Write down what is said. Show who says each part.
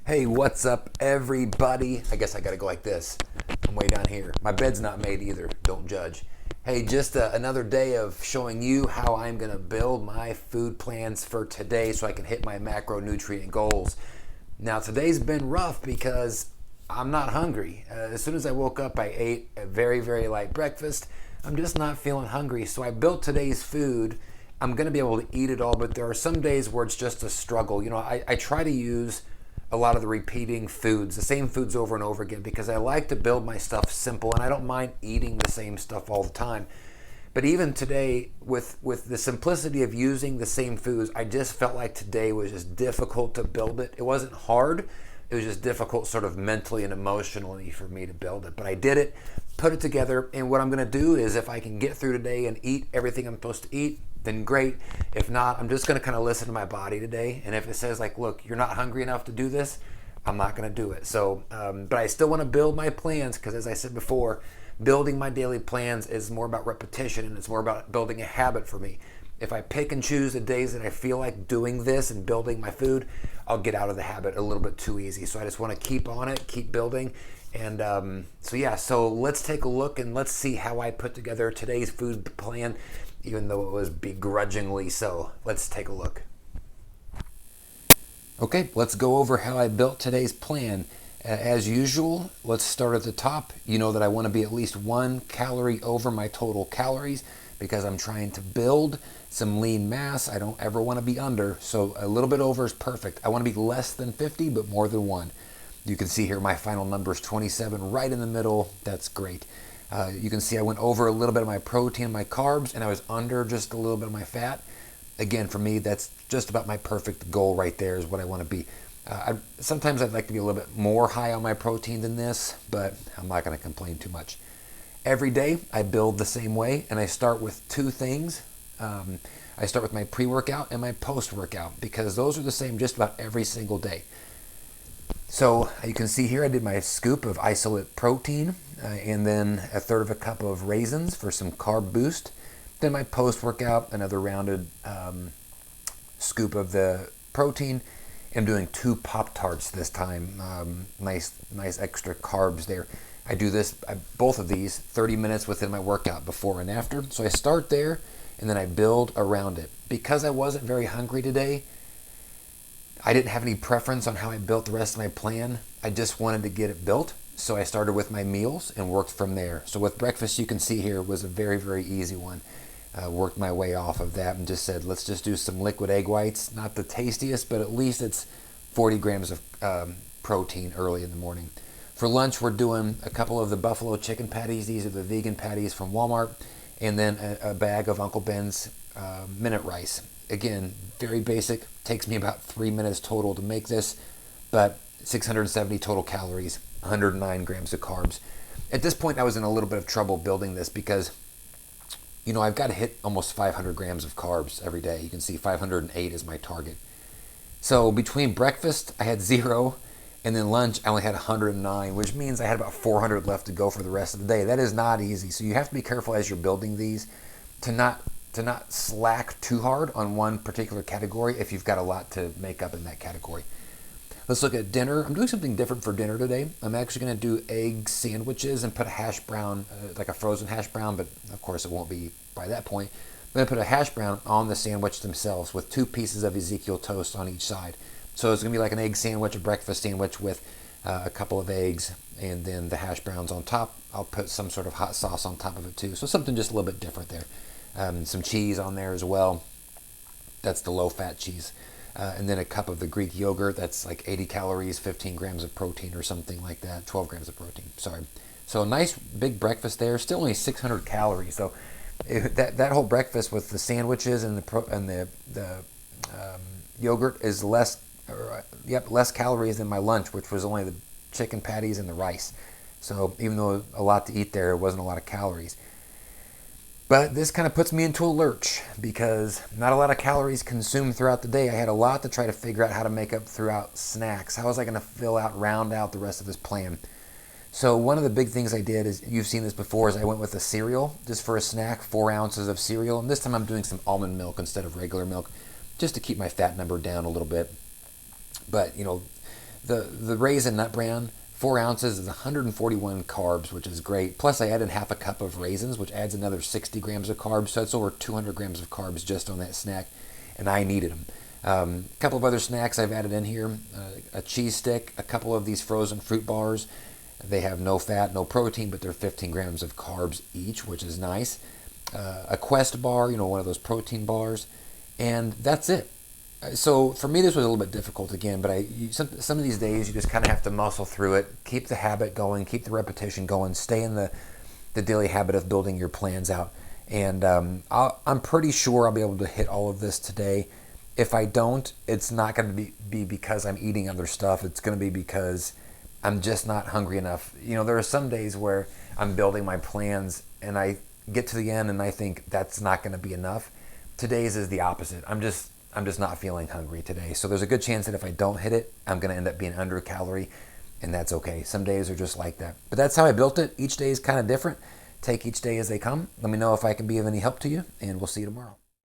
Speaker 1: Hey, what's up, everybody? I guess I gotta go like this. I'm way down here. My bed's not made either. Don't judge. Hey, just another day of showing you how I'm gonna build my food plans for today so I can hit my macronutrient goals. Now, today's been rough because I'm not hungry. As soon as I woke up, I ate a very, very light breakfast. I'm just not feeling hungry, so I built today's food. I'm gonna be able to eat it all, but there are some days where it's just a struggle. You know, I try to use a lot of the repeating foods, the same foods over and over again, because I like to build my stuff simple and I don't mind eating the same stuff all the time. But even today, with the simplicity of using the same foods, I just felt like today was just difficult to build it. It wasn't hard, it was just difficult sort of mentally and emotionally for me to build it. But I did it, put it together, and what I'm gonna do is if I can get through today and eat everything I'm supposed to eat, then great. If not, I'm just gonna kind of listen to my body today. And if it says like, look, you're not hungry enough to do this, I'm not gonna do it. So, but I still wanna build my plans because as I said before, building my daily plans is more about repetition and it's more about building a habit for me. If I pick and choose the days that I feel like doing this and building my food, I'll get out of the habit a little bit too easy. So I just wanna keep on it, keep building. And so let's take a look and let's see how I put together today's food plan, even though it was begrudgingly so. Let's take a look. Okay, let's go over how I built today's plan. As usual, let's start at the top. You know that I want to be at least 1 calorie over my total calories because I'm trying to build some lean mass. I don't ever want to be under, so a little bit over is perfect. I want to be less than 50, but more than 1. You can see here my final number is 27, right in the middle. That's great. You can see I went over a little bit of my protein and my carbs, and I was under just a little bit of my fat. Again, for me, that's just about my perfect goal right there is what I want to be. Sometimes I'd like to be a little bit more high on my protein than this, but I'm not going to complain too much. Every day, I build the same way, and I start with 2 things. I start with my pre-workout and my post-workout because those are the same just about every single day. So you can see here I did my scoop of isolate protein and then 1/3 of a cup of raisins for some carb boost. Then my post-workout, another rounded scoop of the protein. I'm doing 2 Pop-Tarts this time. Nice extra carbs there. I do this, both of these, 30 minutes within my workout before and after. So I start there and then I build around it. Because I wasn't very hungry today, I didn't have any preference on how I built the rest of my plan. I just wanted to get it built. So I started with my meals and worked from there. So with breakfast, you can see here was a very, very easy one. Worked my way off of that and just said, let's just do some liquid egg whites. Not the tastiest, but at least it's 40 grams of protein early in the morning. For lunch, we're doing a couple of the buffalo chicken patties. These are the vegan patties from Walmart. And then a bag of Uncle Ben's minute rice. Again, very basic. Takes me about 3 minutes total to make this, but 670 total calories, 109 grams of carbs. At this point, I was in a little bit of trouble building this because, you know, I've got to hit almost 500 grams of carbs every day. You can see 508 is my target. So between breakfast, I had 0, and then lunch, I only had 109, which means I had about 400 left to go for the rest of the day. That is not easy. So you have to be careful as you're building these to not slack too hard on one particular category if you've got a lot to make up in that category. Let's look at dinner. I'm doing something different for dinner today. I'm actually going to do egg sandwiches and put a hash brown, like a frozen hash brown, but of course it won't be by that point. I'm going to put a hash brown on the sandwich themselves with 2 pieces of Ezekiel toast on each side. So it's going to be like an egg sandwich, a breakfast sandwich with a couple of eggs and then the hash browns on top. I'll put some sort of hot sauce on top of it too. So something just a little bit different there. Some cheese on there as well. That's the low-fat cheese. And then a cup of the Greek yogurt. That's like 80 calories, 15 grams of protein or something like that. 12 grams of protein, sorry. So a nice big breakfast there. Still only 600 calories. So that whole breakfast with the sandwiches and the yogurt is less calories than my lunch, which was only the chicken patties and the rice. So even though a lot to eat there, it wasn't a lot of calories. But this kind of puts me into a lurch because not a lot of calories consumed throughout the day. I had a lot to try to figure out how to make up throughout snacks. How was I going to round out the rest of this plan? So one of the big things I did is, you've seen this before, is I went with a cereal just for a snack, 4 ounces of cereal. And this time I'm doing some almond milk instead of regular milk just to keep my fat number down a little bit. But, you know, The raisin nut bran, 4 ounces is 141 carbs, which is great. Plus I added half a cup of raisins, which adds another 60 grams of carbs. So that's over 200 grams of carbs just on that snack, and I needed them. A couple of other snacks I've added in here, a cheese stick, a couple of these frozen fruit bars. They have no fat, no protein, but they're 15 grams of carbs each, which is nice. A Quest bar, one of those protein bars, and that's it. So for me, this was a little bit difficult again, but some of these days you just kind of have to muscle through it, keep the habit going, keep the repetition going, stay in the daily habit of building your plans out. And I'm pretty sure I'll be able to hit all of this today. If I don't, it's not going to be because I'm eating other stuff. It's going to be because I'm just not hungry enough. There are some days where I'm building my plans and I get to the end and I think that's not going to be enough. Today's is the opposite. I'm just not feeling hungry today. So there's a good chance that if I don't hit it, I'm going to end up being under calorie, and that's okay. Some days are just like that. But that's how I built it. Each day is kind of different. Take each day as they come. Let me know if I can be of any help to you, and we'll see you tomorrow.